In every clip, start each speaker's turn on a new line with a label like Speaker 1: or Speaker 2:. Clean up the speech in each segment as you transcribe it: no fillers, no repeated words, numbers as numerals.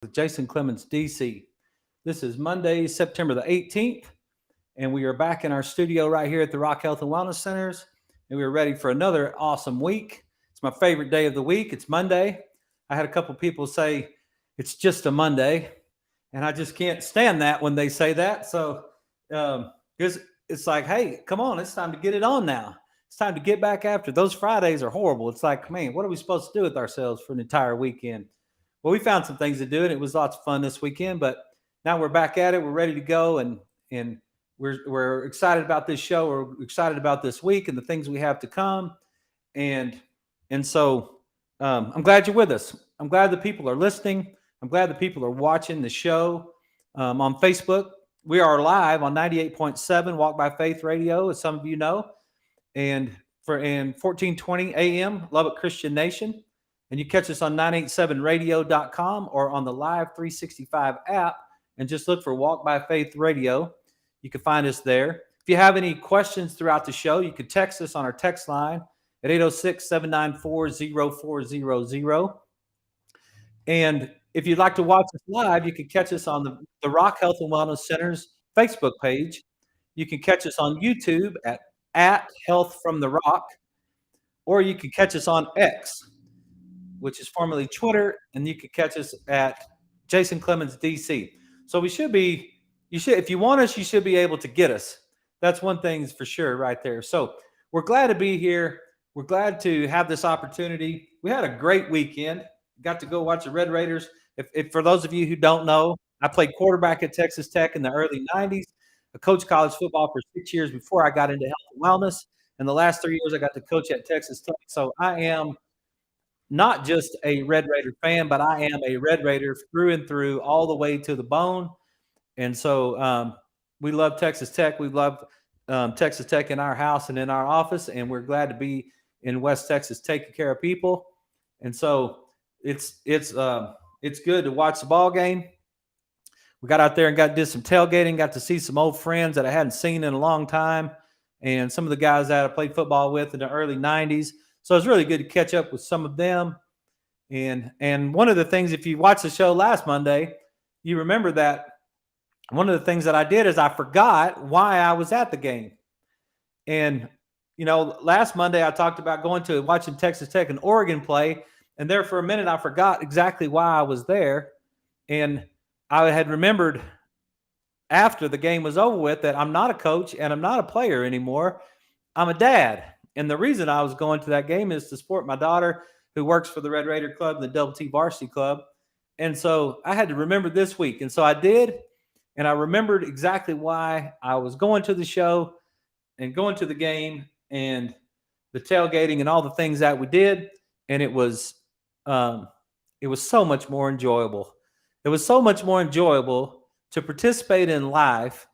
Speaker 1: with Jason Clemmons, DC. This is Monday, September the 18th, and we are back in our studio right here at the Rock Health and Wellness Centers, and we are ready for another awesome week. It's my favorite day of the week. It's Monday. I had a couple people say it's just a Monday, and I just can't stand that when they say that. So it's like, hey, come on, it's time to get it on now. It's time to get back after. Those Fridays are horrible. It's like, man, what are we supposed to do with ourselves for an entire weekend? Well, we found some things to do, and it was lots of fun this weekend. But now we're back at it. We're ready to go, and we're excited about this show. We're excited about this week and the things we have to come. And so I'm glad you're with us. I'm glad the people are listening. I'm glad the people are watching the show on Facebook. We are live on 98.7 Walk by Faith Radio, as some of you know, and in 1420 AM, Lubbock Christian Nation. And you catch us on 987radio.com or on the Live 365 app, and just look for Walk by Faith Radio. You can find us there. If you have any questions throughout the show, you can text us on our text line at 806-794-0400. And if you'd like to watch us live, you can catch us on the Rock Health and Wellness Center's Facebook page. You can catch us on YouTube at Health from the Rock, or you can catch us on X, which is formerly Twitter, and you can catch us at Jason Clemmons, DC. So if you want us, you should be able to get us. That's one thing for sure right there. So we're glad to be here. We're glad to have this opportunity. We had a great weekend. Got to go watch the Red Raiders. If for those of you who don't know, I played quarterback at Texas Tech in the early 90s. I coached college football for 6 years before I got into health and wellness. And the last 3 years, I got to coach at Texas Tech. So I am not just a Red Raider fan, but I am a Red Raider through and through, all the way to the bone. And so we love Texas Tech. We love Texas Tech in our house and in our office, and we're glad to be in West Texas taking care of people. And so it's good to watch the ball game. We got out there and did some tailgating, got to see some old friends that I hadn't seen in a long time, and some of the guys that I played football with in the early 90s. So it's really good to catch up with some of them. And one of the things, if you watched the show last Monday, you remember that one of the things that I did is I forgot why I was at the game. And, last Monday I talked about watching Texas Tech and Oregon play. And there for a minute, I forgot exactly why I was there. And I had remembered after the game was over with that I'm not a coach and I'm not a player anymore. I'm a dad. And the reason I was going to that game is to support my daughter, who works for the Red Raider Club and the Double T Varsity Club. And so I had to remember this week. And so I did. And I remembered exactly why I was going to the show and going to the game and the tailgating and all the things that we did. And it was so much more enjoyable. It was so much more enjoyable to participate in life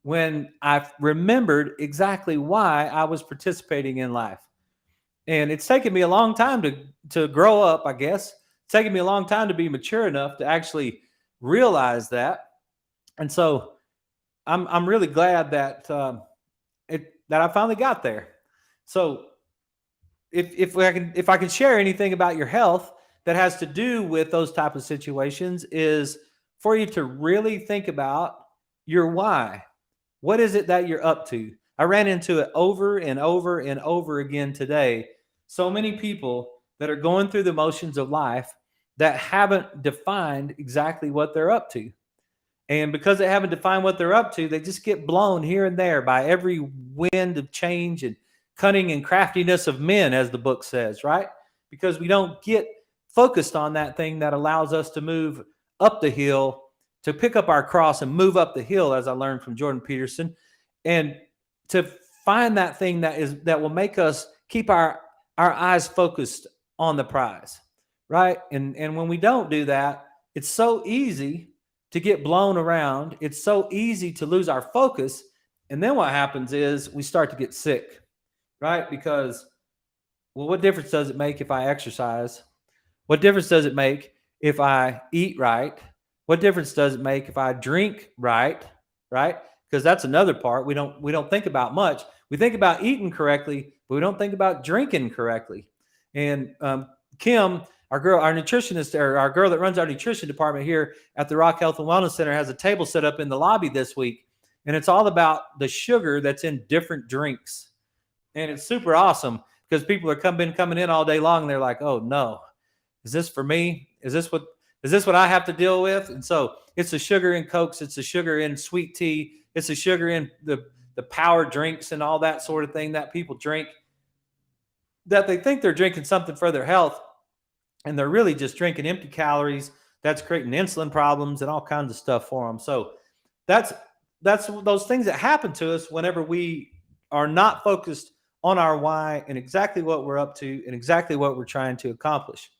Speaker 1: when I remembered exactly why I was participating in life. And it's taken me a long time to grow up, I guess. It's taken me a long time to be mature enough to actually realize that. And so I'm really glad that that I finally got there. So if I can share anything about your health that has to do with those type of situations, is for you to really think about your why. What is it that you're up to? I ran into it over and over and over again today. So many people that are going through the motions of life that haven't defined exactly what they're up to. And because they haven't defined what they're up to, they just get blown here and there by every wind of change and cunning and craftiness of men, as the book says, right? Because we don't get focused on that thing that allows us to move up the hill, to pick up our cross and move up the hill, as I learned from Jordan Peterson, and to find that thing that will make us keep our eyes focused on the prize, right? And when we don't do that, it's so easy to get blown around. It's so easy to lose our focus. And then what happens is we start to get sick, right? Because, well, what difference does it make if I exercise? What difference does it make if I eat right? What difference does it make if I drink right? Right? Because that's another part we don't think about much. We think about eating correctly, but we don't think about drinking correctly. And Kim our nutritionist, or our girl that runs our nutrition department here at the Rock Health and Wellness Center, has a table set up in the lobby this week, and it's all about the sugar that's in different drinks. And it's super awesome because people are coming in all day long, and they're like, "Oh no, is this for me? Is this what I have to deal with?" And so it's the sugar in Cokes, it's the sugar in sweet tea, it's the sugar in the power drinks and all that sort of thing that people drink, that they think they're drinking something for their health, and they're really just drinking empty calories. That's creating insulin problems and all kinds of stuff for them. So that's those things that happen to us whenever we are not focused on our why and exactly what we're up to and exactly what we're trying to accomplish.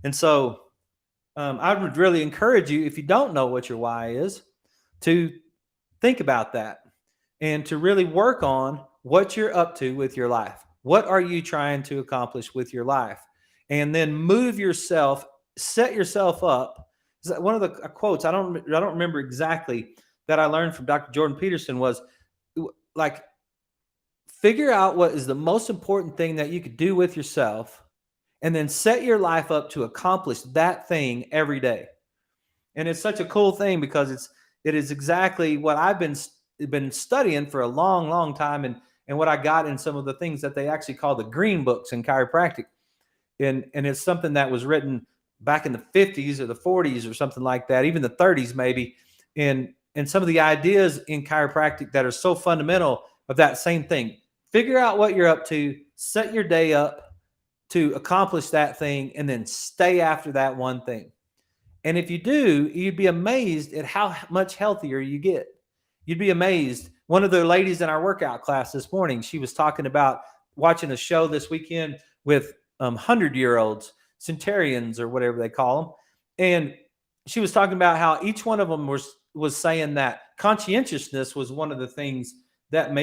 Speaker 1: And so I would really encourage you, if you don't know what your why is, to think about that and to really work on what you're up to with your life. What are you trying to accomplish with your life? And then move yourself, set yourself up. One of the quotes, I don't remember exactly, that I learned from Dr. Jordan Peterson was like, figure out what is the most important thing that you could do with yourself, and then set your life up to accomplish that thing every day. And it's such a cool thing because it is exactly what I've been studying for a long, long time, and what I got in some of the things that they actually call the green books in chiropractic. And it's something that was written back in the 50s or the 40s or something like that, even the 30s maybe. And some of the ideas in chiropractic that are so fundamental of that same thing. Figure out what you're up to, set your day up to accomplish that thing, and then stay after that one thing. And if you do, you'd be amazed at how much healthier you get. You'd be amazed. One of the ladies in our workout class this morning, she was talking about watching a show this weekend with 100-year-olds, centurions or whatever they call them. And she was talking about how each one of them was saying that conscientiousness was one of the things that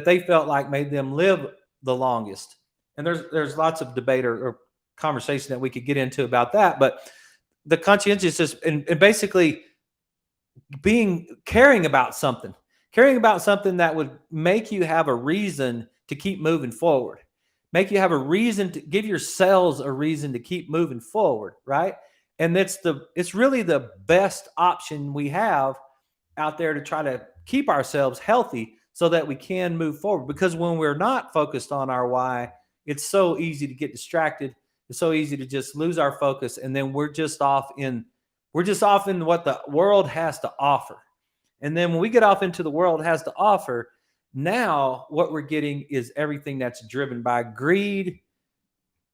Speaker 1: they felt like made them live the longest. And there's lots of debate or conversation that we could get into about that. But the conscientiousness and basically caring about something that would make you have a reason to keep moving forward, make you have a reason to give your cells a reason to keep moving forward, right? And it's really the best option we have out there to try to keep ourselves healthy so that we can move forward. Because when we're not focused on our why, it's so easy to get distracted. It's so easy to just lose our focus, and then we're just off in what the world has to offer. And then when we get off into the world has to offer, now what we're getting is everything that's driven by greed,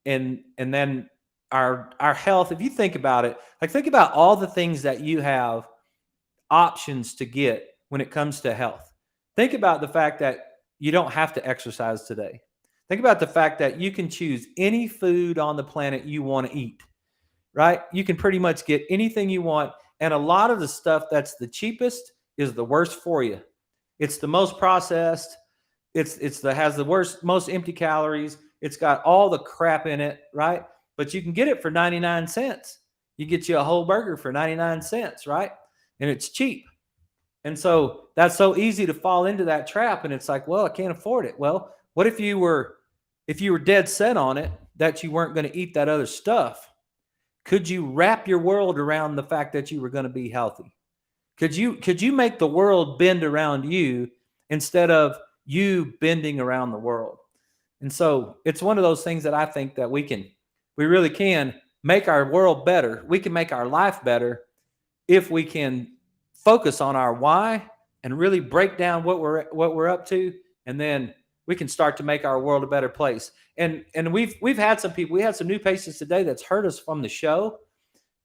Speaker 1: and then our health. If you think about it, like think about all the things that you have options to get when it comes to health. Think about the fact that you don't have to exercise today. Think about the fact that you can choose any food on the planet you want to eat, right? You can pretty much get anything you want. And a lot of the stuff that's the cheapest is the worst for you. It's the most processed. Has the most empty calories. It's got all the crap in it, right? But you can get it for 99 cents. You get you a whole burger for 99 cents, right? And it's cheap. And so that's so easy to fall into that trap. And it's like, well, I can't afford it. Well, what if you were dead set on it that you weren't going to eat that other stuff? Could you wrap your world around the fact that you were going to be healthy? Could you make the world bend around you instead of you bending around the world? And so it's one of those things that I think that we really can make our world better. We can make our life better if we can focus on our why and really break down what we're up to, and then we can start to make our world a better place. And we've had some people. We had some new patients today that's heard us from the show.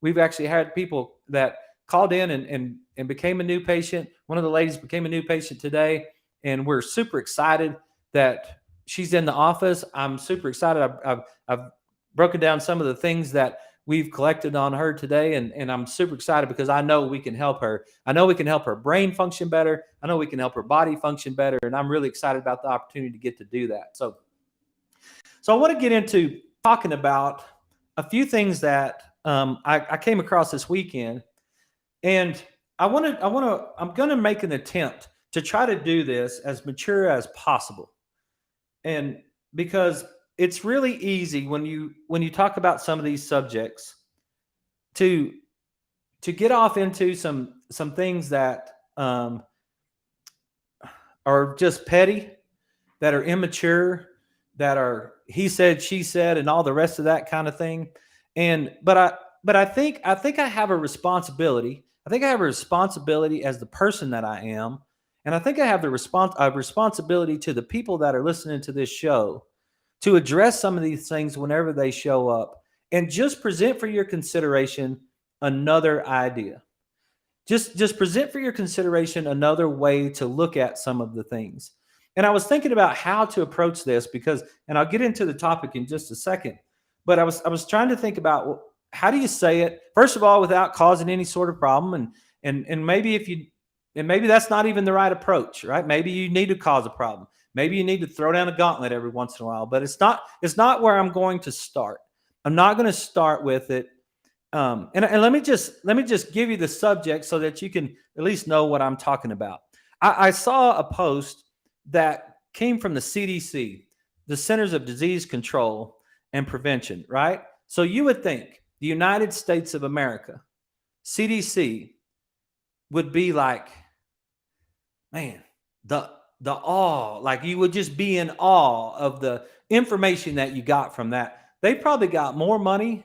Speaker 1: We've actually had people that called in and became a new patient. One of the ladies became a new patient today, and we're super excited that she's in the office. I'm super excited. I've broken down some of the things that we've collected on her today, and I'm super excited because I know we can help her. I know we can help her brain function better. I know we can help her body function better, and I'm really excited about the opportunity to get to do that. So I want to get into talking about a few things that I came across this weekend, and I'm going to make an attempt to try to do this as mature as possible, and because it's really easy when you talk about some of these subjects to get off into some things that are just petty, that are immature, that are he said, she said, and all the rest of that kind of thing. And but I think I have a responsibility. I think I have a responsibility as the person that I am, and I think I have the responsibility to the people that are listening to this show to address some of these things whenever they show up, and just present for your consideration another idea. Just present for your consideration another way to look at some of the things. And I was thinking about how to approach this because, and I'll get into the topic in just a second, but I was trying to think about, well, how do you say it first of all without causing any sort of problem, and maybe if you and maybe that's not even the right approach, right? Maybe you need to cause a problem. Maybe you need to throw down a gauntlet every once in a while, but it's not where I'm going to start. I'm not going to start with it. And let me just give you the subject so that you can at least know what I'm talking about. I saw a post that came from the CDC, the Centers of Disease Control and Prevention, right? So you would think the United States of America, CDC, would be like, man, the awe, like you would just be in awe of the information that you got from that. They probably got more money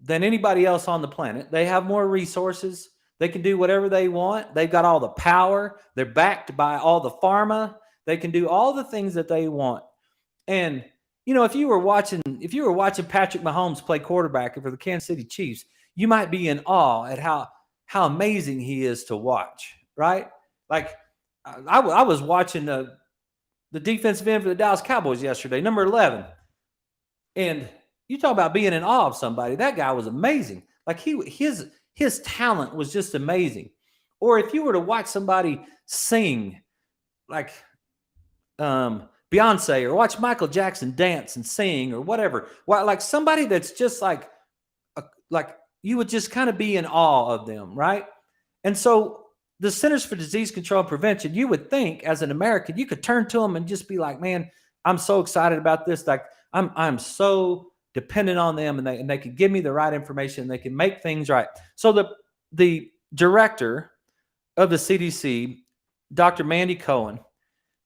Speaker 1: than anybody else on the planet. They have more resources. They can do whatever they want. They've got all the power. They're backed by all the pharma. They can do all the things that they want. And if you were watching Patrick Mahomes play quarterback for the Kansas City Chiefs, you might be in awe at how amazing he is to watch, right? Like I was watching the defensive end for the Dallas Cowboys yesterday, number 11, and you talk about being in awe of somebody. That guy was amazing. Like his talent was just amazing. Or if you were to watch somebody sing, like Beyonce, or watch Michael Jackson dance and sing, or whatever, like somebody that's just like you would just kind of be in awe of them, right? And so the Centers for Disease Control and Prevention, you would think as an American, you could turn to them and just be like, man, I'm so excited about this. Like I'm so dependent on them, and they can give me the right information, and they can make things right. So the director of the CDC, Dr. Mandy Cohen,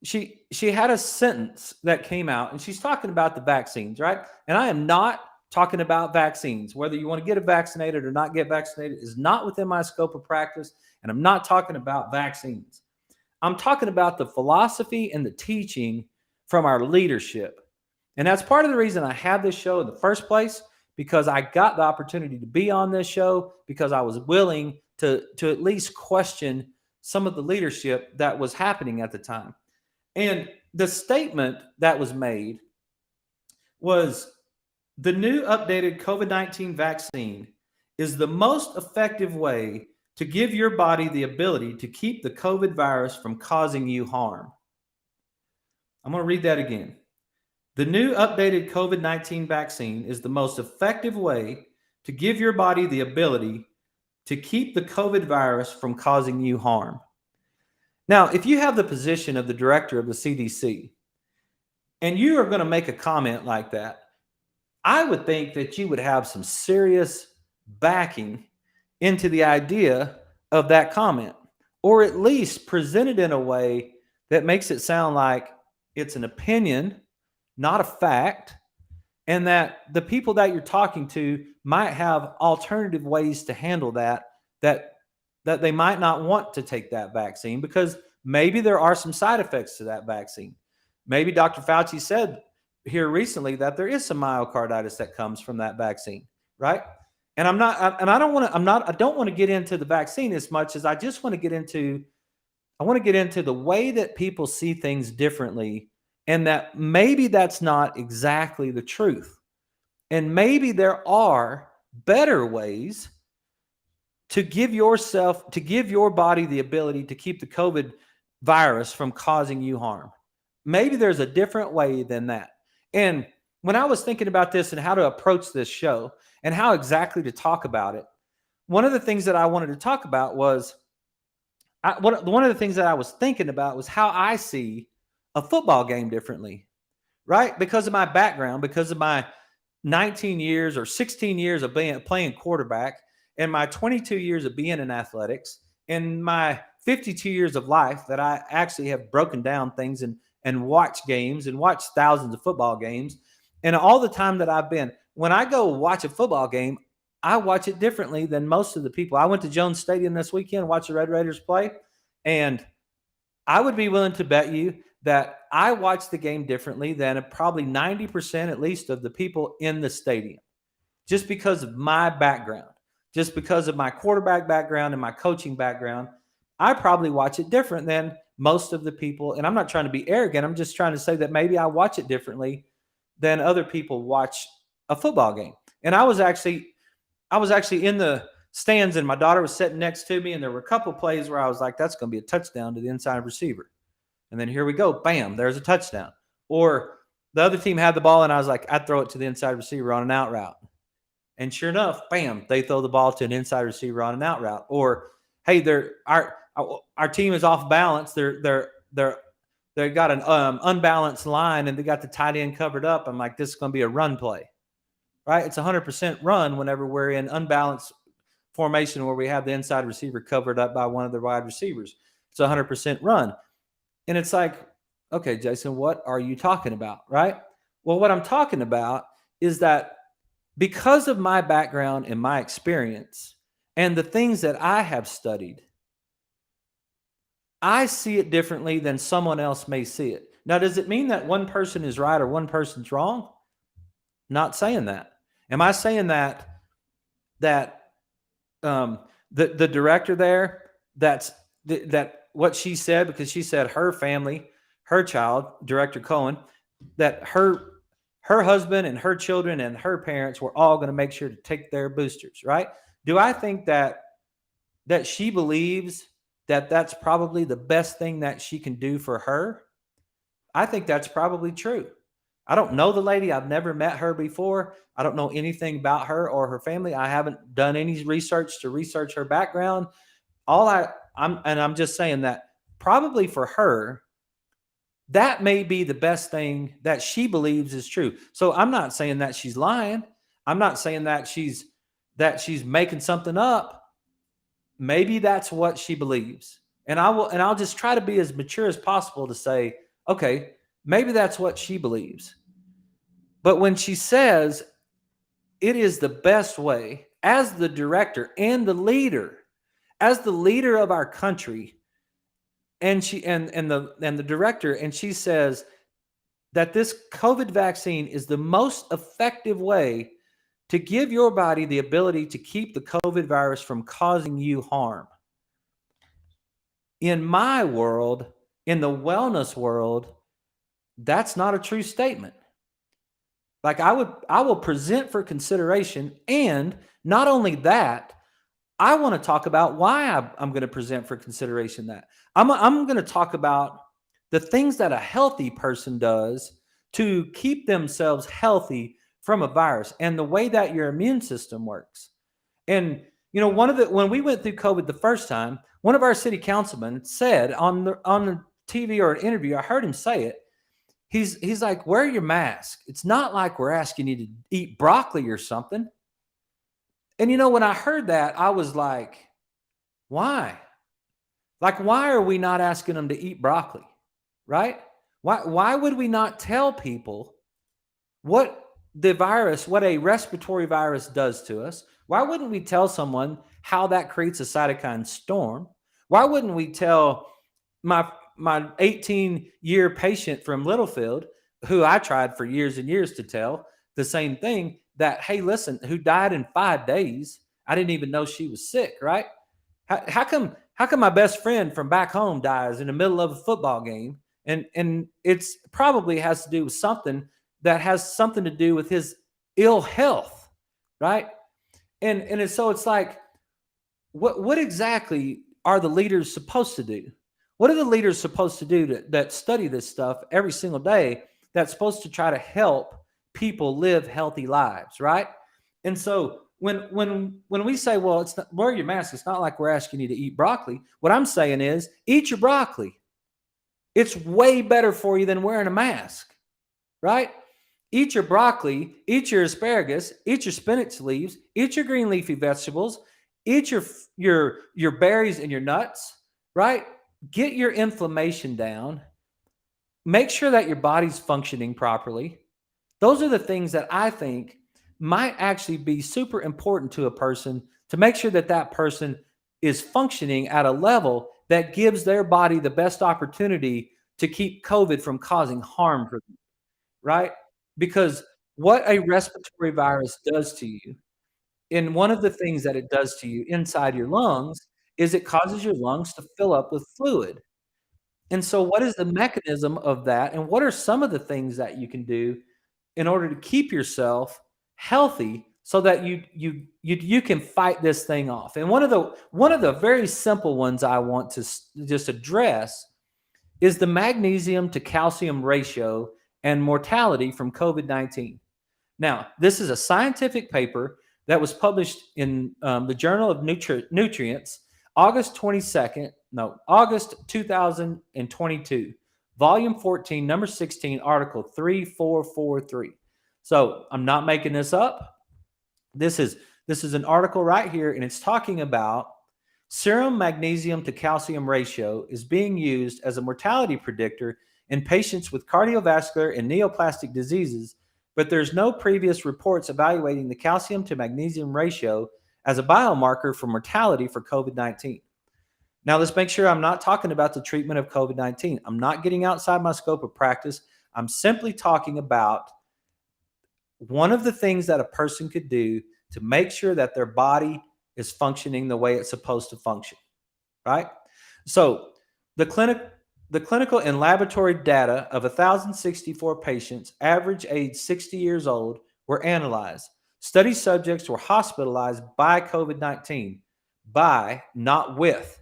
Speaker 1: she had a sentence that came out, and she's talking about the vaccines, right? And I am not talking about vaccines. Whether you want to get vaccinated or not get vaccinated is not within my scope of practice, and I'm not talking about vaccines. I'm talking about the philosophy and the teaching from our leadership. And that's part of the reason I have this show in the first place, because I got the opportunity to be on this show because I was willing to at least question some of the leadership that was happening at the time. And the statement that was made was, the new updated COVID-19 vaccine is the most effective way to give your body the ability to keep the COVID virus from causing you harm. I'm going to read that again. The new updated COVID-19 vaccine is the most effective way to give your body the ability to keep the COVID virus from causing you harm. Now, if you have the position of the director of the CDC and you are going to make a comment like that, I would think that you would have some serious backing into the idea of that comment, or at least present it in a way that makes it sound like it's an opinion, not a fact, and that the people that you're talking to might have alternative ways to handle that they might not want to take that vaccine because maybe there are some side effects to that vaccine. Maybe Dr. Fauci said here recently that there is some myocarditis that comes from that vaccine, right? And I don't want to get into the vaccine as much as I just want to get into the way that people see things differently, and that maybe that's not exactly the truth. And maybe there are better ways to give your body the ability to keep the COVID virus from causing you harm. Maybe there's a different way than that. And when I was thinking about this and how to approach this show and how exactly to talk about it, one of the things that I wanted to talk about was one of the things that I was thinking about was how I see a football game differently, right? Because of my background, because of my 19 years or 16 years of playing quarterback, and my 22 years of being in athletics, and my 52 years of life that I actually have broken down things and watched games and watched thousands of football games. And all the time that I've been, when I go watch a football game, I watch it differently than most of the people. I went to Jones Stadium this weekend, watched the Red Raiders play, and I would be willing to bet you that I watched the game differently than probably 90% at least of the people in the stadium, just because of my background, just because of my quarterback background and my coaching background. I probably watch it different than most of the people. And I'm not trying to be arrogant. I'm just trying to say that maybe I watch it differently than other people watch a football game. And I was actually in the stands, and my daughter was sitting next to me, and there were a couple plays where I was like, that's going to be a touchdown to the inside receiver. And then here we go. Bam, there's a touchdown. Or the other team had the ball, and I was like, I'd throw it to the inside receiver on an out route. And sure enough, bam, they throw the ball to an inside receiver on an out route. Or, hey, our team is off balance. They got an unbalanced line, and they got the tight end covered up. I'm like, this is going to be a run play, right? It's 100% run whenever we're in unbalanced formation where we have the inside receiver covered up by one of the wide receivers. It's 100% run. And it's like, okay, Jason, what are you talking about, right? Well, what I'm talking about is that because of my background and my experience and the things that I have studied, I see it differently than someone else may see it. Now, does it mean that one person is right or one person's wrong? Not saying that. Am I saying that the director there, that what she said, because she said her family, her child, Director Cohen, that her husband and her children and her parents were all going to make sure to take their boosters, right? Do I think that she believes that that's probably the best thing that she can do for her? I think that's probably true. I don't know the lady. I've never met her before. I don't know anything about her or her family. I haven't done any research to research her background. I'm just saying that probably for her, that may be the best thing that she believes is true. So I'm not saying that she's lying. I'm not saying that she's making something up. Maybe that's what she believes. And I'll just try to be as mature as possible to say, okay, maybe that's what she believes. But when she says it is the best way, as the director and the leader, as the leader of our country, and the director, and she says that this COVID vaccine is the most effective way to give your body the ability to keep the COVID virus from causing you harm. In my world, in the wellness world, that's not a true statement. Like I will present for consideration, and not only that, I want to talk about why I'm going to present for consideration that. I'm going to talk about the things that a healthy person does to keep themselves healthy from a virus and the way that your immune system works. And when we went through COVID the first time, one of our city councilmen said on the TV or an interview, I heard him say it. He's like, wear your mask. It's not like we're asking you to eat broccoli or something. And when I heard that, I was like, why? Like, why are we not asking them to eat broccoli? Right? Why would we not tell people what a respiratory virus does to us? Why wouldn't we tell someone how that creates a cytokine storm? Why wouldn't we tell my 18-year patient from Littlefield, who I tried for years and years to tell the same thing, that, hey, listen, who died in 5 days? I didn't even know she was sick, right? How come my best friend from back home dies in the middle of a football game? And it's probably has to do with something that has something to do with his ill health, right? And so it's like, what exactly are the leaders supposed to do? What are the leaders supposed to do that study this stuff every single day that's supposed to try to help people live healthy lives, right? And so when we say, well, it's not, wear your mask, it's not like we're asking you to eat broccoli. What I'm saying is, eat your broccoli. It's way better for you than wearing a mask. right? Eat your broccoli, eat your asparagus, eat your spinach leaves, eat your green leafy vegetables, eat your berries and your nuts, right? Get your inflammation down. Make sure that your body's functioning properly. Those are the things that I think might actually be super important to a person to make sure that that person is functioning at a level that gives their body the best opportunity to keep COVID from causing harm for them, right? Because what a respiratory virus does to you, and one of the things that it does to you inside your lungs is it causes your lungs to fill up with fluid. And so what is the mechanism of that? And what are some of the things that you can do in order to keep yourself healthy so that you can fight this thing off? And one of the very simple ones I want to just address is the magnesium to calcium ratio and mortality from COVID-19. Now, this is a scientific paper that was published in the Journal of Nutrients, August 2022, volume 14, number 16, article 3443. So I'm not making this up. This is an article right here, and it's talking about serum magnesium to calcium ratio is being used as a mortality predictor in patients with cardiovascular and neoplastic diseases, but there's no previous reports evaluating the calcium to magnesium ratio as a biomarker for mortality for COVID-19. Now, let's make sure I'm not talking about the treatment of COVID-19. I'm not getting outside my scope of practice. I'm simply talking about one of the things that a person could do to make sure that their body is functioning the way it's supposed to function, right? So the clinical and laboratory data of 1,064 patients, average age 60 years old, were analyzed. Study subjects were hospitalized by COVID-19, by, not with.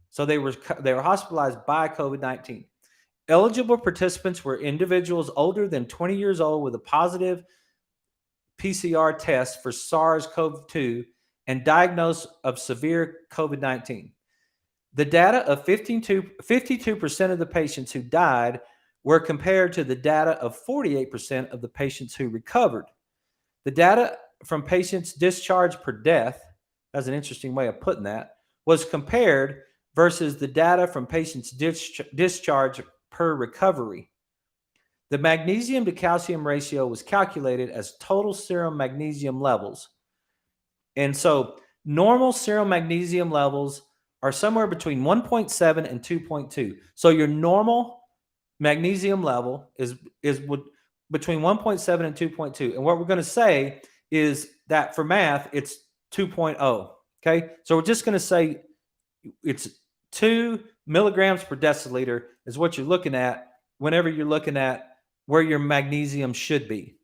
Speaker 1: So they were hospitalized by COVID-19. Eligible participants were individuals older than 20 years old with a positive PCR test for SARS-CoV-2 and diagnosed of severe COVID-19. The data of 52% of the patients who died were compared to the data of 48% of the patients who recovered. The data from patients discharged per death, that's an interesting way of putting that, was compared versus the data from patients discharged per recovery. The magnesium to calcium ratio was calculated as total serum magnesium levels. And so normal serum magnesium levels are somewhere between 1.7 and 2.2. So your normal magnesium level is between 1.7 and 2.2. And what we're going to say is that for math, it's 2.0. Okay. So we're just going to say it's 2 milligrams per deciliter is what you're looking at whenever you're looking at where your magnesium should be.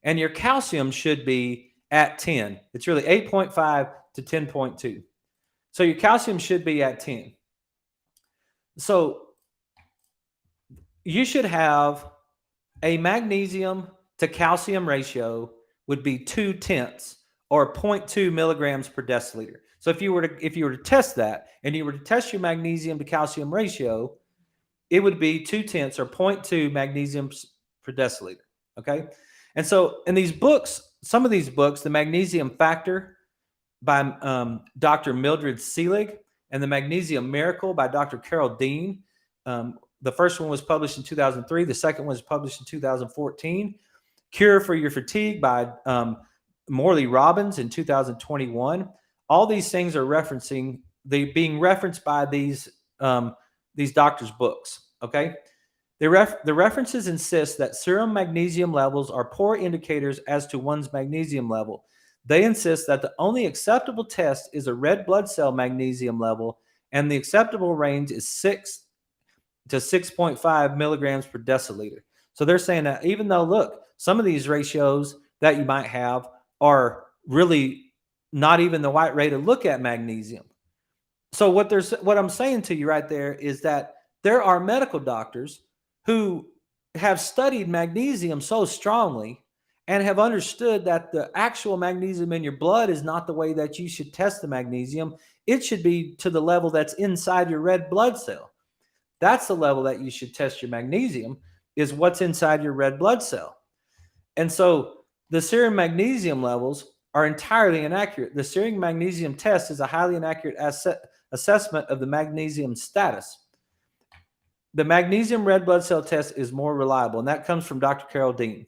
Speaker 1: And your calcium should be at 10. It's really 8.5 to 10.2. So your calcium should be at 10. So you should have a magnesium to calcium ratio would be 0.2 or 0.2 milligrams per deciliter. So if you were to test that and you were to test your magnesium to calcium ratio, it would be 0.2 or 0.2 magnesium per deciliter. Okay. And so in these books, some of these books, the Magnesium Factor by Dr. Mildred Seelig and the Magnesium Miracle by Dr. Carol Dean. The first one was published in 2003. The second one was published in 2014. Cure for Your Fatigue by Morley Robbins in 2021. All these things are being referenced by these doctors' books. Okay. The references insist that serum magnesium levels are poor indicators as to one's magnesium level. They insist that the only acceptable test is a red blood cell magnesium level, and the acceptable range is 6 to 6.5 milligrams per deciliter. So they're saying that even though, look, some of these ratios that you might have are really not even the right way to look at magnesium. So what I'm saying to you right there is that there are medical doctors who have studied magnesium so strongly and have understood that the actual magnesium in your blood is not the way that you should test the magnesium. It should be to the level that's inside your red blood cell. That's the level that you should test your magnesium, is what's inside your red blood cell. And so the serum magnesium levels are entirely inaccurate. The serum magnesium test is a highly inaccurate assessment of the magnesium status. The magnesium red blood cell test is more reliable, and that comes from Dr. Carol Dean.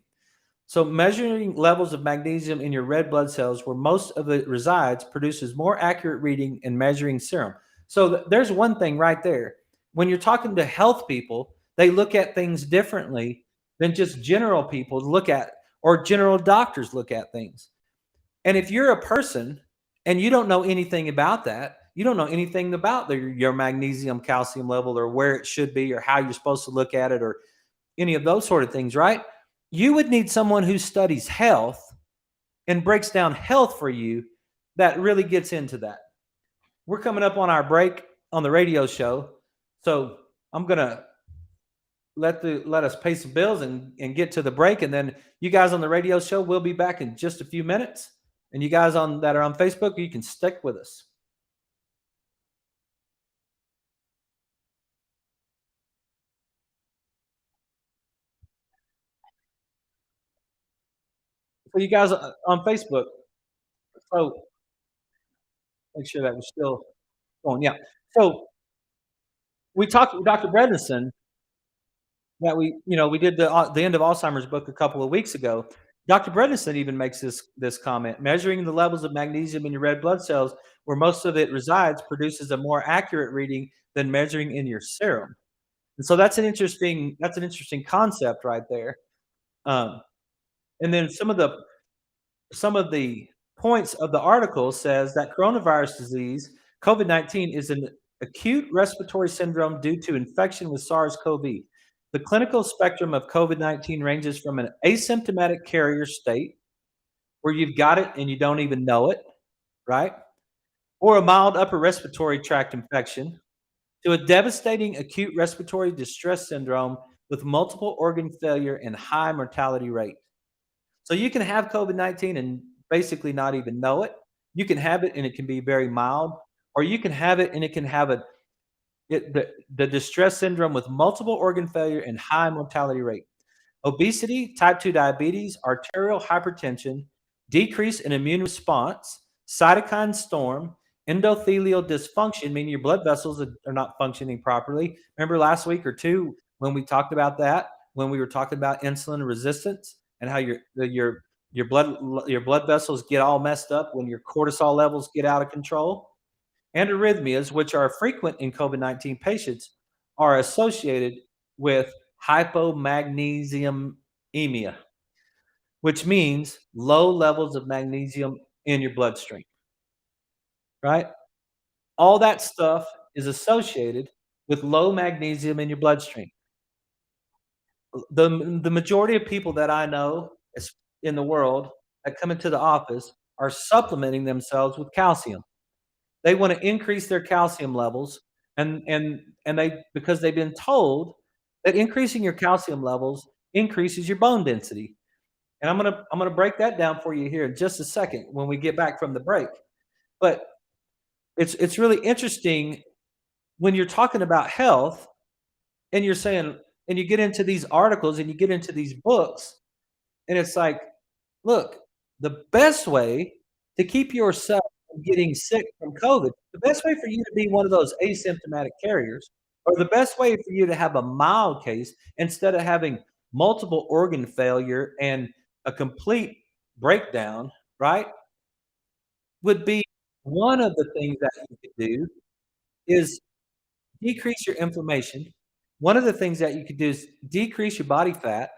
Speaker 1: So measuring levels of magnesium in your red blood cells where most of it resides produces more accurate reading in measuring serum. So there's one thing right there. When you're talking to health people, they look at things differently than just general people look at, or general doctors look at things. And if you're a person and you don't know anything about that, you don't know anything about your magnesium calcium level or where it should be or how you're supposed to look at it or any of those sort of things, right? You would need someone who studies health and breaks down health for you that really gets into that. We're coming up on our break on the radio show. So I'm going to let us pay some bills and get to the break. And then you guys on the radio show, we'll be back in just a few minutes. And you guys that are on Facebook, you can stick with us. So you guys on Facebook, so make sure that we're still going. Yeah. So we talked with Dr. Bredesen that we did the end of Alzheimer's book a couple of weeks ago. Dr. Bredesen even makes this comment: measuring the levels of magnesium in your red blood cells, where most of it resides, produces a more accurate reading than measuring in your serum. And so that's an interesting concept right there. Um, and then some of the points of the article says that coronavirus disease, COVID-19, is an acute respiratory syndrome due to infection with SARS-CoV. The clinical spectrum of COVID-19 ranges from an asymptomatic carrier state, where you've got it and you don't even know it, right? Or a mild upper respiratory tract infection, to a devastating acute respiratory distress syndrome with multiple organ failure and high mortality rate. So you can have COVID-19 and basically not even know it. You can have it and it can be very mild, or you can have it and it can have the distress syndrome with multiple organ failure and high mortality rate. Obesity, type 2 diabetes, arterial hypertension, decrease in immune response, cytokine storm, endothelial dysfunction, meaning your blood vessels are not functioning properly. Remember last week or two when we talked about that, when we were talking about insulin resistance and how your blood vessels get all messed up when your cortisol levels get out of control. And arrhythmias, which are frequent in COVID-19 patients, are associated with hypomagnesiemia, which means low levels of magnesium in your bloodstream, right? All that stuff is associated with low magnesium in your bloodstream. The majority of people that I know in the world that come into the office are supplementing themselves with calcium. They want to increase their calcium levels, and they because they've been told that increasing your calcium levels increases your bone density. And I'm gonna break that down for you here in just a second when we get back from the break. But it's really interesting when you're talking about health and you're saying and you get into these articles and you get into these books, and it's like, look, the best way to keep yourself from getting sick from COVID, the best way for you to be one of those asymptomatic carriers, or the best way for you to have a mild case instead of having multiple organ failure and a complete breakdown, right? Would be one of the things that you could do is decrease your inflammation. One of the things that you could do is decrease your body fat.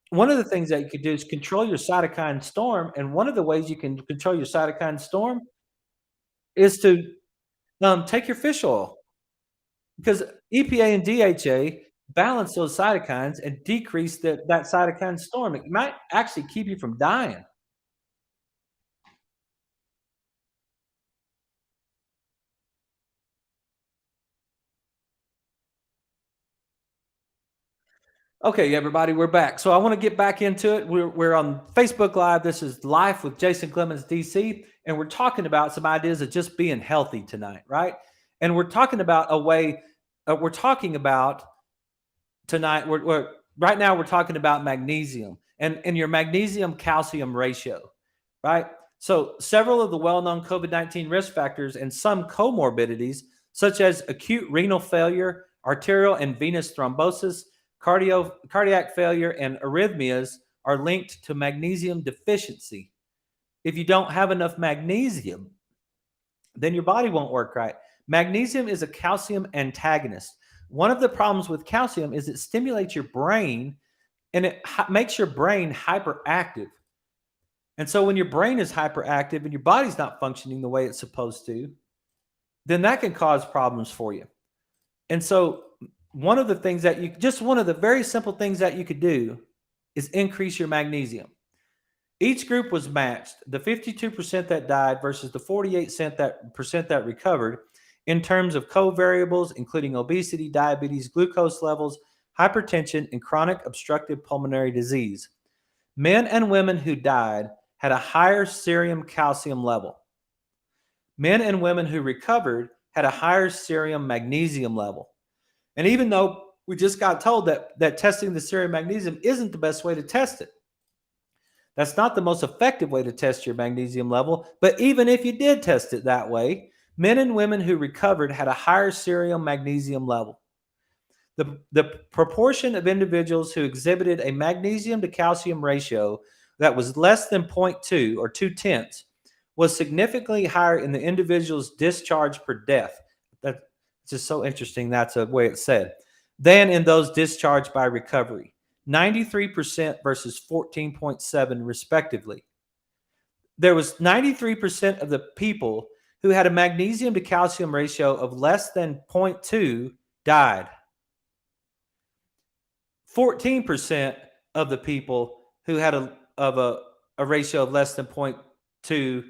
Speaker 1: One of the things that you could do is control your cytokine storm, and one of the ways you can control your cytokine storm is to, take your fish oil, because EPA and DHA balance those cytokines and decrease that cytokine storm. It might actually keep you from dying. Okay, everybody, we're back. So I want to get back into it. We're on Facebook Live. This is Life with Jason Clemmons, DC, and we're talking about some ideas of just being healthy tonight, right? And we're talking about a way. We're talking about tonight. We're right now. We're talking about magnesium, and your magnesium calcium ratio, right? So several of the well-known COVID-19 risk factors and some comorbidities, such as acute renal failure, arterial and venous thrombosis, cardiac failure, and arrhythmias, are linked to magnesium deficiency. If you don't have enough magnesium, then your body won't work right. Magnesium is a calcium antagonist. One of the problems with calcium is it stimulates your brain and it makes your brain hyperactive. And so when your brain is hyperactive and your body's not functioning the way it's supposed to, then that can cause problems for you. And so one of the very simple things that you could do is increase your magnesium. Each group was matched, the 52% that died versus the 48% that recovered, in terms of covariables, including obesity, diabetes, glucose levels, hypertension, and chronic obstructive pulmonary disease. Men and women who died had a higher serum calcium level. Men and women who recovered had a higher serum magnesium level. And even though we just got told that testing the serum magnesium isn't the best way to test it, that's not the most effective way to test your magnesium level. But even if you did test it that way, men and women who recovered had a higher serum magnesium level. The proportion of individuals who exhibited a magnesium to calcium ratio that was less than 0.2 or 0.2 was significantly higher in the individuals discharged per death. That's just so interesting. That's the way it's said. Than in those discharged by recovery. 93% versus 14.7 respectively. There was 93% of the people who had a magnesium to calcium ratio of less than 0.2 died. 14% of the people who had a ratio of less than 0.2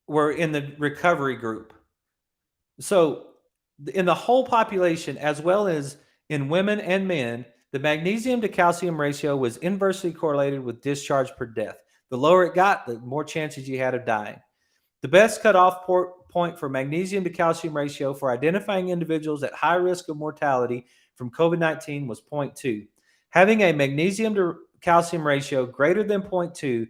Speaker 1: were in the recovery group. So in the whole population, as well as in women and men, the magnesium to calcium ratio was inversely correlated with discharge per death. The lower it got, the more chances you had of dying. The best cutoff point for magnesium to calcium ratio for identifying individuals at high risk of mortality from COVID-19 was 0.2. Having a magnesium to calcium ratio greater than 0.2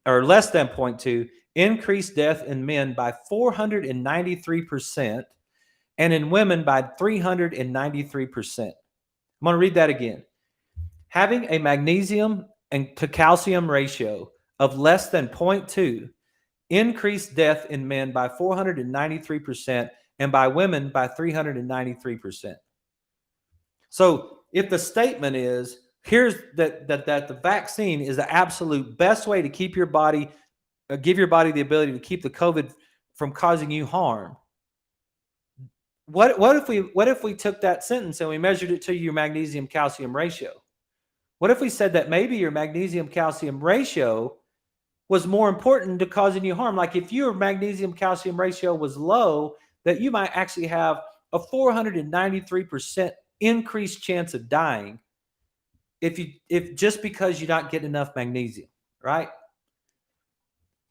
Speaker 1: or less than 0.2 increased death in men by 493% and in women by 393%. I'm going to read that again. Having a magnesium to calcium ratio of less than 0.2 increased death in men by 493% and by women by 393%. So if the statement is, here's that the vaccine is the absolute best way to keep your body, give your body the ability to keep the COVID from causing you harm. What if we took that sentence and we measured it to your magnesium calcium ratio? What if we said that maybe your magnesium calcium ratio was more important to causing you harm? Like if your magnesium calcium ratio was low, that you might actually have a 493% increased chance of dying if just because you don't get enough magnesium, right?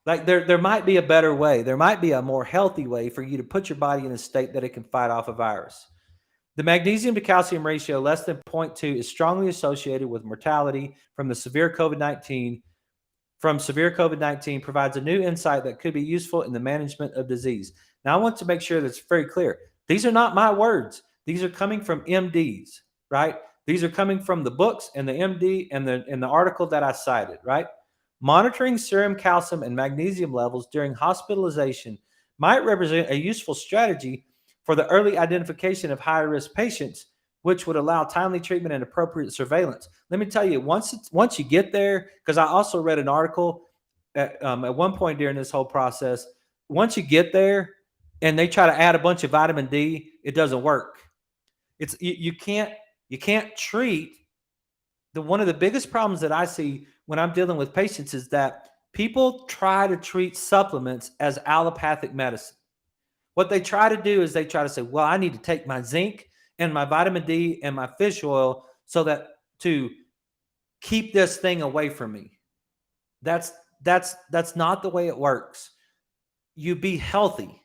Speaker 1: Like there might be a better way. There might be a more healthy way for you to put your body in a state that it can fight off a virus. The magnesium to calcium ratio less than 0.2 is strongly associated with mortality from severe COVID-19, provides a new insight that could be useful in the management of disease. Now, I want to make sure that's very clear. These are not my words. These are coming from MDs, right? These are coming from the books and the MD and the article that I cited, right? Monitoring serum calcium and magnesium levels during hospitalization might represent a useful strategy for the early identification of high-risk patients, which would allow timely treatment and appropriate surveillance. Let me tell you, once you get there, because I also read an article at one point during this whole process, once you get there and they try to add a bunch of vitamin D, it doesn't work. You can't treat one of the biggest problems that I see when I'm dealing with patients is that people try to treat supplements as allopathic medicine. What they try to do is they try to say, well, I need to take my zinc and my vitamin D and my fish oil so that to keep this thing away from me. That's not the way it works. You be healthy.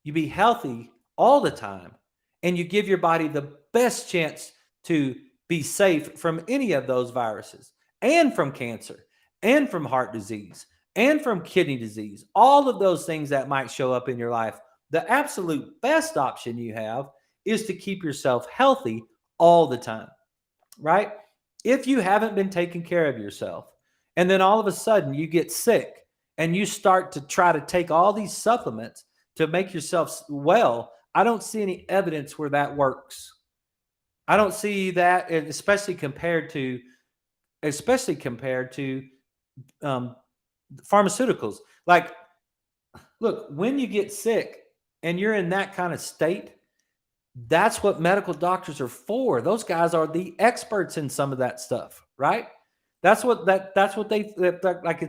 Speaker 1: You be healthy all the time, and you give your body the best chance to be safe from any of those viruses. and from cancer and from heart disease and from kidney disease, all of those things that might show up in your life. The absolute best option you have is to keep yourself healthy all the time, right? If you haven't been taking care of yourself and then all of a sudden you get sick and you start to try to take all these supplements to make yourself well, I don't see any evidence where that works. I don't see that, especially compared to um, pharmaceuticals. Like, look, when you get sick and you're in that kind of state, that's what medical doctors are for. Those guys are the experts in some of that stuff, right? That's what they like.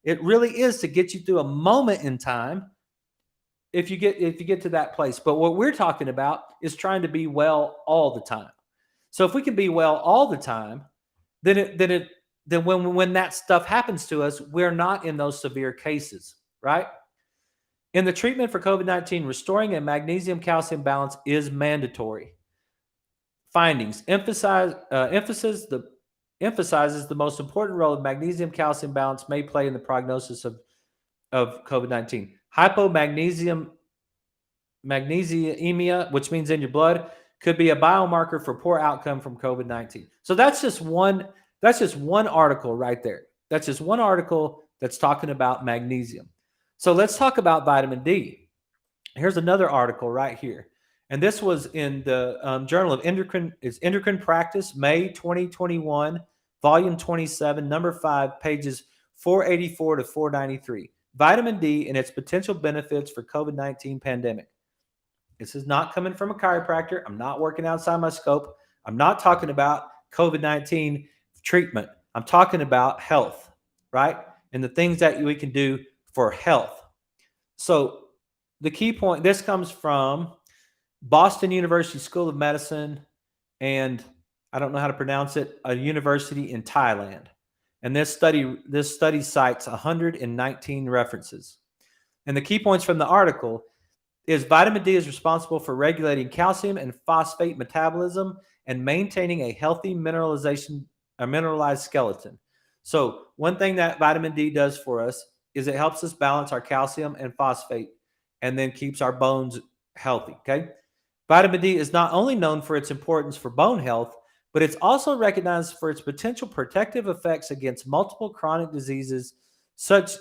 Speaker 1: It really is to get you through a moment in time if you get to that place. But what we're talking about is trying to be well all the time. So if we can be well all the time, then when that stuff happens to us, we're not in those severe cases, right? In the treatment for COVID-19, restoring a magnesium calcium balance is mandatory. Findings emphasizes the most important role of magnesium calcium balance may play in the prognosis of COVID-19. Magnesemia, which means in your blood, could be a biomarker for poor outcome from COVID-19. So that's just one article right there. That's just one article that's talking about magnesium. So let's talk about vitamin D. Here's another article right here. And this was in the Journal of Endocrine Practice, May 2021, volume 27, number 5, pages 484 to 493. Vitamin D and its potential benefits for COVID-19 pandemic. This is not coming from a chiropractor. I'm not working outside my scope. I'm not talking about COVID-19 treatment. I'm talking about health, right? And the things that we can do for health. So the key point, this comes from Boston University School of Medicine, and I don't know how to pronounce it, a university in Thailand. And this study cites 119 references. And the key points from the article is vitamin D is responsible for regulating calcium and phosphate metabolism and maintaining a healthy mineralized skeleton. So one thing that vitamin D does for us is it helps us balance our calcium and phosphate and then keeps our bones healthy, okay? Vitamin D is not only known for its importance for bone health, but it's also recognized for its potential protective effects against multiple chronic diseases, such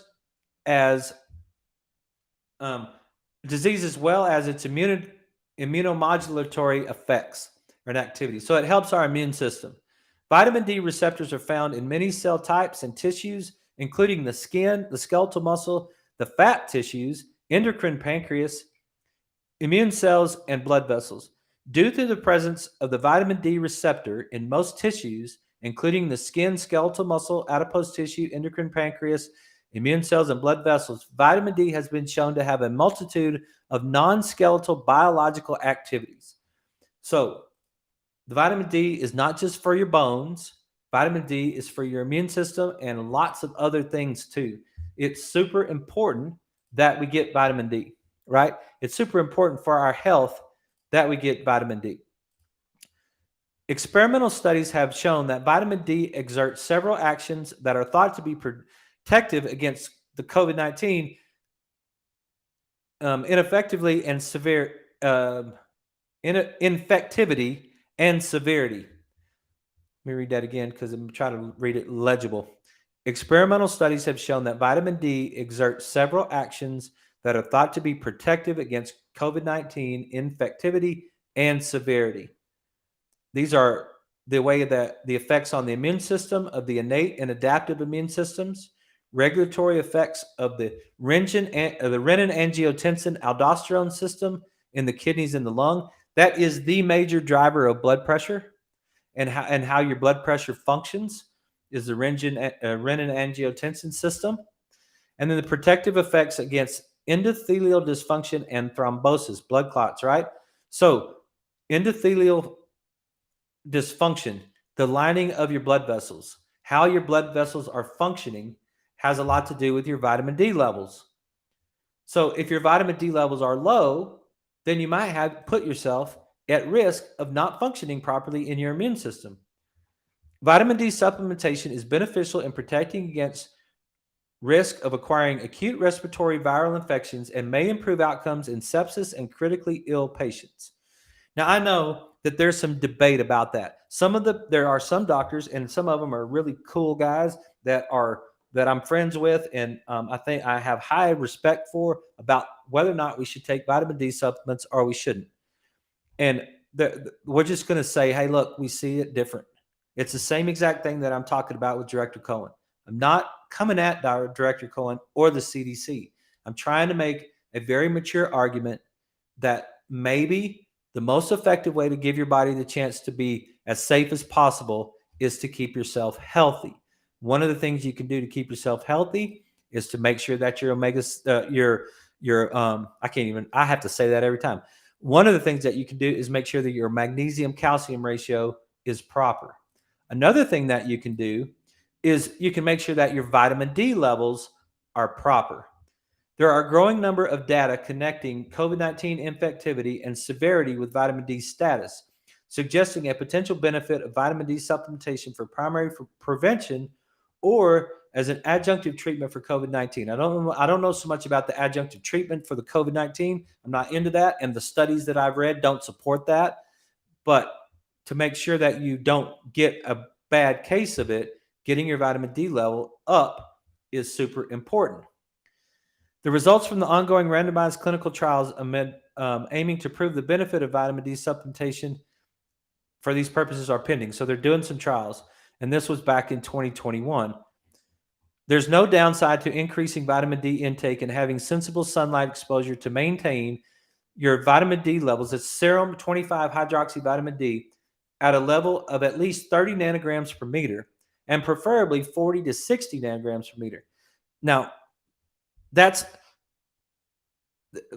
Speaker 1: as disease, as well as its immunomodulatory effects and activity. So it helps our immune system. Vitamin D receptors are found in many cell types and tissues, including the skin, the skeletal muscle, the fat tissues, endocrine pancreas, immune cells, and blood vessels. Due to the presence of the vitamin D receptor in most tissues, including the skin, skeletal muscle, adipose tissue, endocrine pancreas, immune cells, and blood vessels, vitamin D has been shown to have a multitude of non-skeletal biological activities. So the vitamin D is not just for your bones. Vitamin D is for your immune system and lots of other things too. It's super important that we get vitamin D, right? It's super important for our health that we get vitamin D. Experimental studies have shown that vitamin D exerts several actions that are thought to be protective against the COVID-19 ineffectively and severe infectivity and severity. Let me read that again because I'm trying to read it legible. Experimental studies have shown that vitamin D exerts several actions that are thought to be protective against COVID-19 infectivity and severity. These are the way that the effects on the immune system of the innate and adaptive immune systems, regulatory effects of the renin-angiotensin-aldosterone system in the kidneys and the lung. That is the major driver of blood pressure and how your blood pressure functions is the renin-angiotensin system. And then the protective effects against endothelial dysfunction and thrombosis, blood clots, right? So endothelial dysfunction, the lining of your blood vessels, how your blood vessels are functioning has a lot to do with your vitamin D levels. So if your vitamin D levels are low, then you might have put yourself at risk of not functioning properly in your immune system. Vitamin D supplementation is beneficial in protecting against risk of acquiring acute respiratory viral infections and may improve outcomes in sepsis and critically ill patients. Now, I know that there's some debate about that. There are some doctors, and some of them are really cool guys that I'm friends with, and I think I have high respect for about whether or not we should take vitamin D supplements or we shouldn't. And we're just going to say, hey, look, we see it different. It's the same exact thing that I'm talking about with Director Cohen. I'm not coming at Director Cohen or the CDC. I'm trying to make a very mature argument that maybe the most effective way to give your body the chance to be as safe as possible is to keep yourself healthy. One of the things you can do to keep yourself healthy is to make sure that your I have to say that every time. One of the things that you can do is make sure that your magnesium calcium ratio is proper. Another thing that you can do is you can make sure that your vitamin D levels are proper. There are a growing number of data connecting COVID-19 infectivity and severity with vitamin D status, suggesting a potential benefit of vitamin D supplementation for primary prevention or as an adjunctive treatment for COVID-19. I don't know so much about the adjunctive treatment for the COVID-19. I'm not into that, and the studies that I've read don't support that. But to make sure that you don't get a bad case of it, getting your vitamin D level up is super important. The results from the ongoing randomized clinical trials aiming to prove the benefit of vitamin D supplementation for these purposes are pending. So they're doing some trials, and this was back in 2021. There's no downside to increasing vitamin D intake and having sensible sunlight exposure to maintain your vitamin D levels. It's serum 25 hydroxy vitamin D at a level of at least 30 nanograms per meter, and preferably 40 to 60 nanograms per meter. Now, that's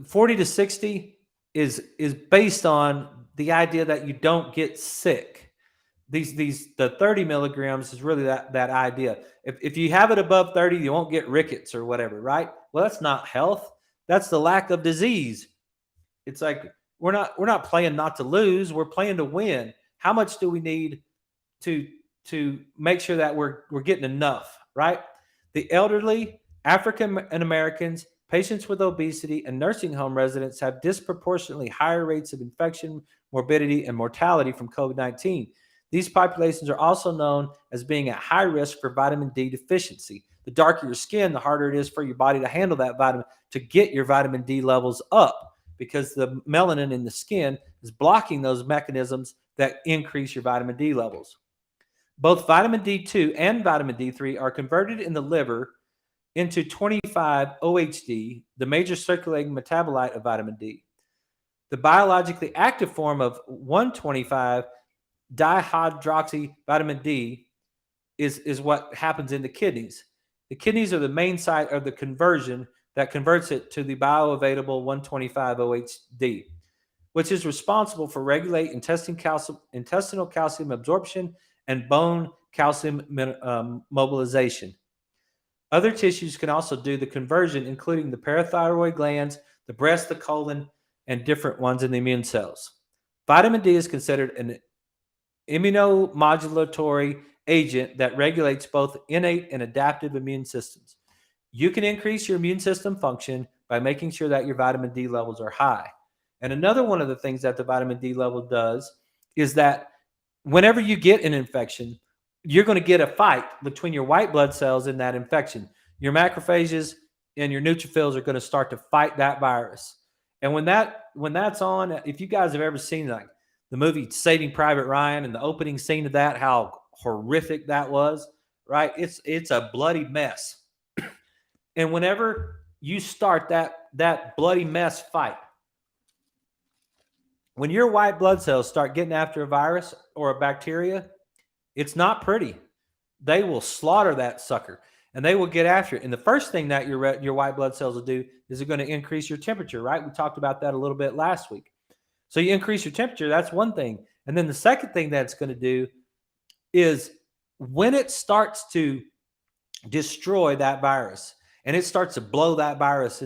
Speaker 1: 40 to 60 is based on the idea that you don't get sick. The 30 milligrams is really that idea. If you have it above 30, you won't get rickets or whatever, right? Well, that's not health. That's the lack of disease. It's like we're not playing not to lose. We're playing to win. How much do we need to make sure that we're getting enough, right? The elderly, African Americans, patients with obesity, and nursing home residents have disproportionately higher rates of infection, morbidity, and mortality from COVID-19. These populations are also known as being at high risk for vitamin D deficiency. The darker your skin, the harder it is for your body to handle that vitamin, to get your vitamin D levels up, because the melanin in the skin is blocking those mechanisms that increase your vitamin D levels. Both vitamin D2 and vitamin D3 are converted in the liver into 25-OHD, the major circulating metabolite of vitamin D. The biologically active form of 1,25-dihydroxy vitamin D is what happens in the kidneys. The kidneys are the main site of the conversion that converts it to the bioavailable 1,25-OHD, which is responsible for regulating intestinal calcium absorption and bone calcium mobilization. Other tissues can also do the conversion, including the parathyroid glands, the breast, the colon, and different ones in the immune cells. Vitamin D is considered an immunomodulatory agent that regulates both innate and adaptive immune systems. You can increase your immune system function by making sure that your vitamin D levels are high. And another one of the things that the vitamin D level does is that whenever you get an infection, you're going to get a fight between your white blood cells and that infection. Your macrophages and your neutrophils are going to start to fight that virus. And when that's on, if you guys have ever seen like the movie Saving Private Ryan and the opening scene of that, how horrific that was, right? It's a bloody mess. And whenever you start that bloody mess fight, when your white blood cells start getting after a virus or a bacteria, it's not pretty. They will slaughter that sucker, and they will get after it. And the first thing that your white blood cells will do is they're going to increase your temperature, right? We talked about that a little bit last week. So you increase your temperature, that's one thing. And then the second thing that's going to do is when it starts to destroy that virus and it starts to blow that virus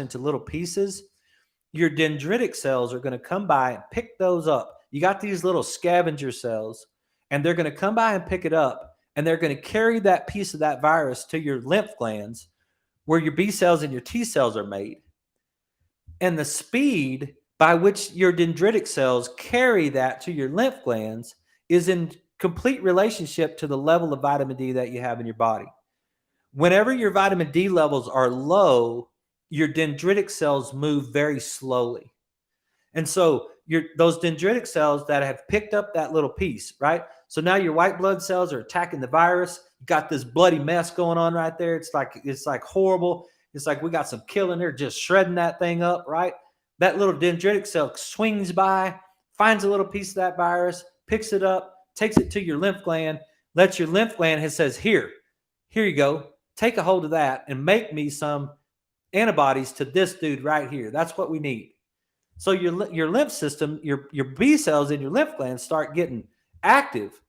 Speaker 1: into little pieces, your dendritic cells are going to come by and pick those up. You got these little scavenger cells, and they're going to come by and pick it up, and they're going to carry that piece of that virus to your lymph glands where your B cells and your T cells are made. And the speed by which your dendritic cells carry that to your lymph glands is in complete relationship to the level of vitamin D that you have in your body. Whenever your vitamin D levels are low, your dendritic cells move very slowly. And so those dendritic cells that have picked up that little piece, right? So now your white blood cells are attacking the virus. You got this bloody mess going on right there. It's like horrible. It's like we got some killing there, just shredding that thing up, right? That little dendritic cell swings by, finds a little piece of that virus, picks it up, takes it to your lymph gland, lets your lymph gland and says, here you go. Take a hold of that and make me some antibodies to this dude right here. That's what we need. So your lymph system, your B cells in your lymph glands start getting active.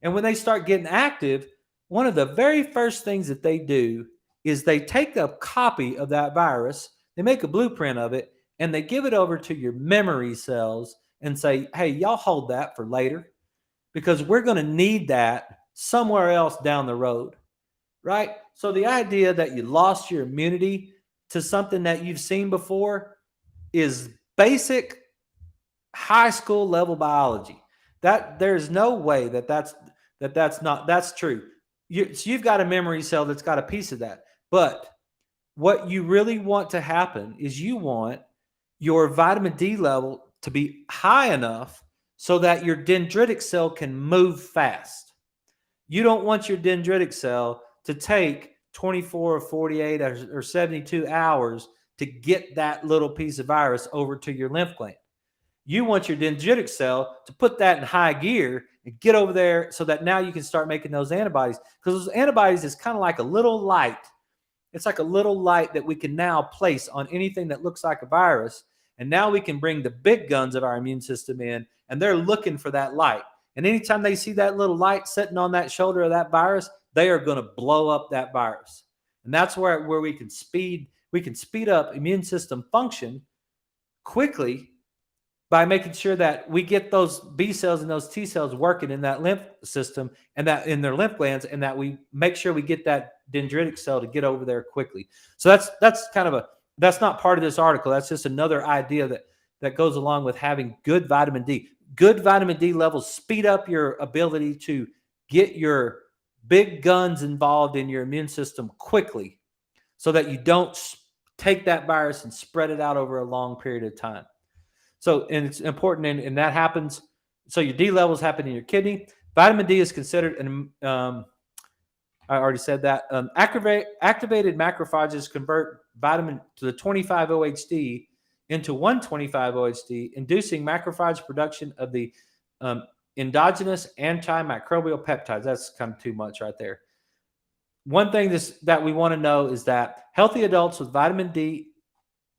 Speaker 1: And when they start getting active, one of the very first things that they do is they take a copy of that virus, they make a blueprint of it, and they give it over to your memory cells and say, hey, y'all hold that for later because we're going to need that somewhere else down the road, right? So the idea that you lost your immunity to something that you've seen before is basic high school level biology. That there's no way that's true. So you've got a memory cell that's got a piece of that. But what you really want to happen is you want your vitamin D level to be high enough so that your dendritic cell can move fast. You don't want your dendritic cell to take 24 or 48 or 72 hours to get that little piece of virus over to your lymph gland. You want your dendritic cell to put that in high gear and get over there so that now you can start making those antibodies. Because those antibodies is kind of like a little light. It's like a little light that we can now place on anything that looks like a virus. And now we can bring the big guns of our immune system in, and they're looking for that light. And anytime they see that little light sitting on that shoulder of that virus, they are going to blow up that virus. And that's where we can speed up immune system function quickly by making sure that we get those B cells and those T cells working in that lymph system and that in their lymph glands, and that we make sure we get that dendritic cell to get over there quickly. So that's not part of this article. That's just another idea that goes along with having good vitamin D. Good vitamin D levels speed up your ability to get your big guns involved in your immune system quickly so that you don't take that virus and spread it out over a long period of time. So, and it's important, and that happens. So your D levels happen in your kidney. Vitamin D is considered, I already said that. Activated macrophages convert vitamin to the 25-OHD into 125-OHD, inducing macrophage production of the endogenous antimicrobial peptides. That's kind of too much right there. One thing that we want to know is that healthy adults with vitamin D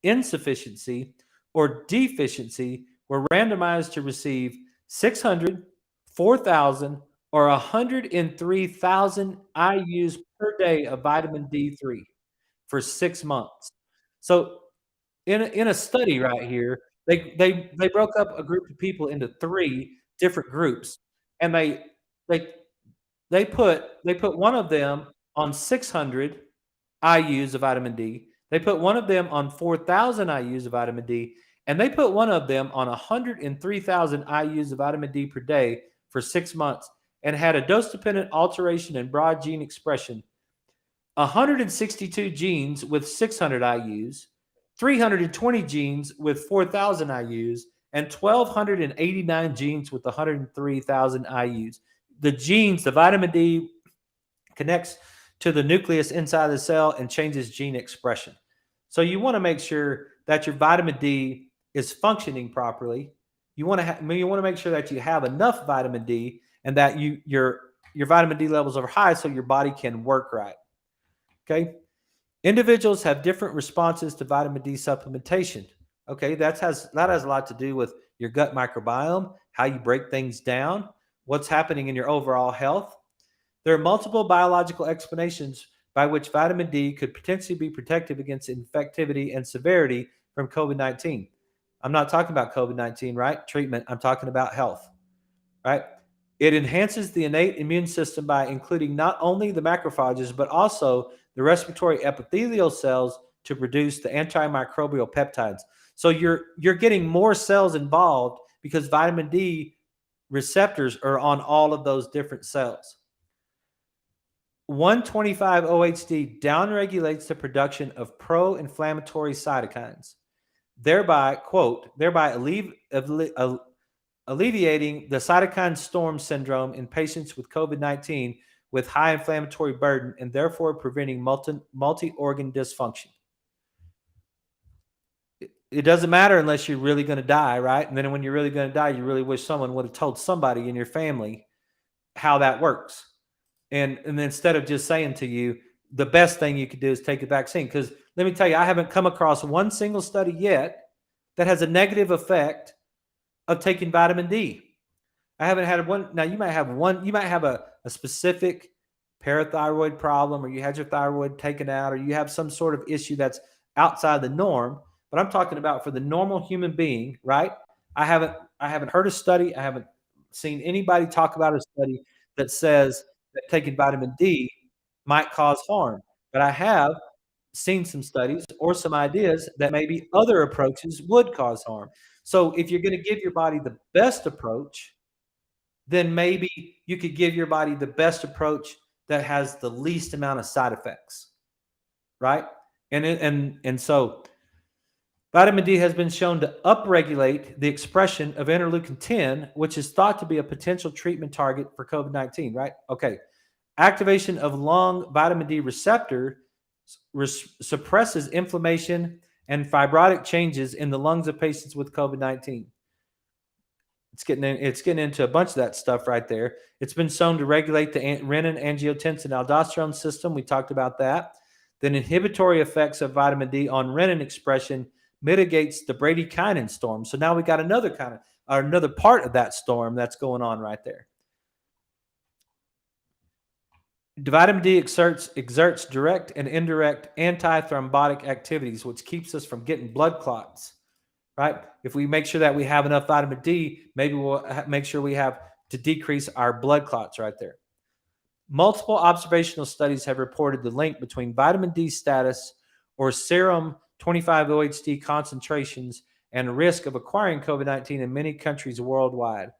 Speaker 1: insufficiency or deficiency were randomized to receive 600, 4,000, or 103,000 IUs per day of vitamin D3 for 6 months. So in a study right here, they broke up a group of people into 3 different groups, and they put one of them on 600 IUs of vitamin D. They put one of them on 4,000 IUs of vitamin D, and they put one of them on 103,000 IUs of vitamin D per day for 6 months, and had a dose-dependent alteration in broad gene expression. 162 genes with 600 IUs, 320 genes with 4,000 IUs, and 1,289 genes with 103,000 IUs. The genes, the vitamin D connects to the nucleus inside the cell and changes gene expression. So you want to make sure that your vitamin D is functioning properly. You want to make sure that you have enough vitamin D and that your vitamin D levels are high so your body can work right. Okay? Individuals have different responses to vitamin D supplementation. Okay, that has a lot to do with your gut microbiome, how you break things down, what's happening in your overall health. There are multiple biological explanations by which vitamin D could potentially be protective against infectivity and severity from COVID-19. I'm not talking about COVID-19, right? Treatment. I'm talking about health, right? It enhances the innate immune system by including not only the macrophages, but also the respiratory epithelial cells to produce the antimicrobial peptides. So you're getting more cells involved because vitamin D receptors are on all of those different cells. 125 OHD downregulates the production of pro-inflammatory cytokines, thereby, quote, thereby alleviating the cytokine storm syndrome in patients with COVID-19 with high inflammatory burden and therefore preventing multi-organ dysfunction. It doesn't matter unless you're really going to die, right? And then when you're really going to die, you really wish someone would have told somebody in your family how that works. And instead of just saying to you, the best thing you could do is take a vaccine. Because let me tell you, I haven't come across one single study yet that has a negative effect of taking vitamin D. I haven't had one. Now, you might have one, you might have a specific parathyroid problem, or you had your thyroid taken out, or you have some sort of issue that's outside the norm. But I'm talking about for the normal human being, right? I haven't heard a study. I haven't seen anybody talk about a study that says that taking vitamin D might cause harm. But I have seen some studies or some ideas that maybe other approaches would cause harm. So if you're going to give your body the best approach, then maybe you could give your body the best approach that has the least amount of side effects, right? And so vitamin D has been shown to upregulate the expression of interleukin 10, which is thought to be a potential treatment target for COVID-19, right? Okay. Activation of lung vitamin D receptor suppresses inflammation and fibrotic changes in the lungs of patients with COVID-19. It's getting into a bunch of that stuff right there. It's been shown to regulate the renin, angiotensin, aldosterone system. We talked about that. Then inhibitory effects of vitamin D on renin expression mitigates the bradykinin storm. So now we got another part of that storm that's going on right there. Vitamin D exerts direct and indirect antithrombotic activities, which keeps us from getting blood clots, right? If we make sure that we have enough vitamin D, maybe we'll make sure we have to decrease our blood clots right there. Multiple observational studies have reported the link between vitamin D status or serum 25-OHD concentrations and risk of acquiring COVID-19 in many countries worldwide.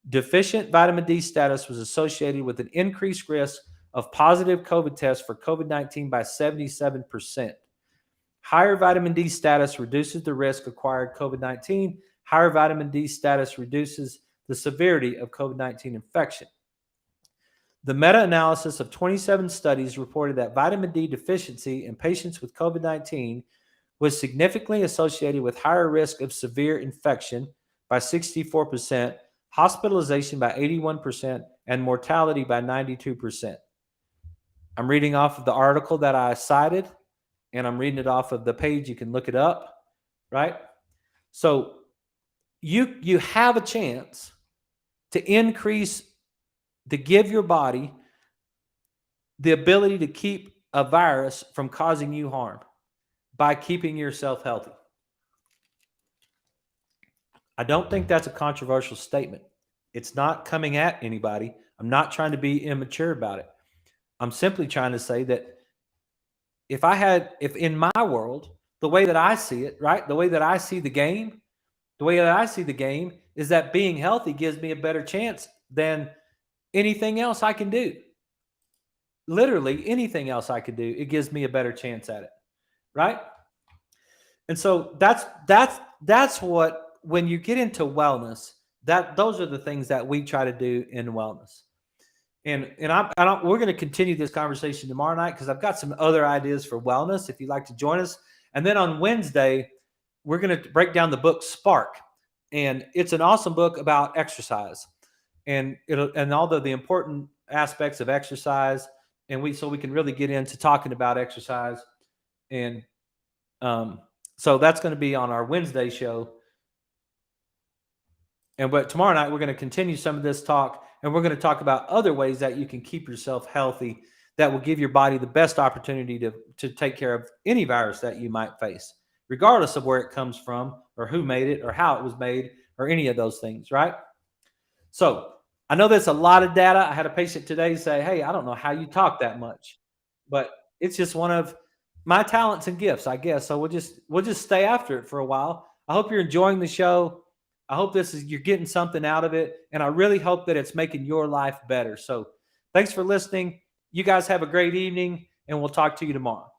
Speaker 1: Deficient vitamin D status was associated with an increased risk of positive COVID tests for COVID-19 by 77%. Higher vitamin D status reduces the risk of acquired COVID-19. Higher vitamin D status reduces the severity of COVID-19 infection. The meta-analysis of 27 studies reported that vitamin D deficiency in patients with COVID-19 was significantly associated with higher risk of severe infection by 64%, hospitalization by 81%, and mortality by 92%. I'm reading off of the article that I cited, and I'm reading it off of the page. You can look it up, right? So you have a chance to give your body the ability to keep a virus from causing you harm by keeping yourself healthy. I don't think that's a controversial statement. It's not coming at anybody. I'm not trying to be immature about it. I'm simply trying to say that if in my world, the way that I see it, right, the way that I see the game is that being healthy gives me a better chance than anything else I can do. Literally anything else I could do, it gives me a better chance at it, right? And so that's what, when you get into wellness, those are the things that we try to do in wellness. And we're going to continue this conversation tomorrow night because I've got some other ideas for wellness if you'd like to join us. And then on Wednesday, we're going to break down the book Spark. And it's an awesome book about exercise and all the important aspects of exercise. And so we can really get into talking about exercise. And so that's going to be on our Wednesday show. But tomorrow night, we're going to continue some of this talk, and we're going to talk about other ways that you can keep yourself healthy that will give your body the best opportunity to take care of any virus that you might face, regardless of where it comes from or who made it or how it was made or any of those things, right? So I know there's a lot of data. I had a patient today say, "Hey, I don't know how you talk that much," but it's just one of my talents and gifts, I guess. So we'll just stay after it for a while. I hope you're enjoying the show. I hope you're getting something out of it, and I really hope that it's making your life better. So thanks for listening. You guys have a great evening, and we'll talk to you tomorrow.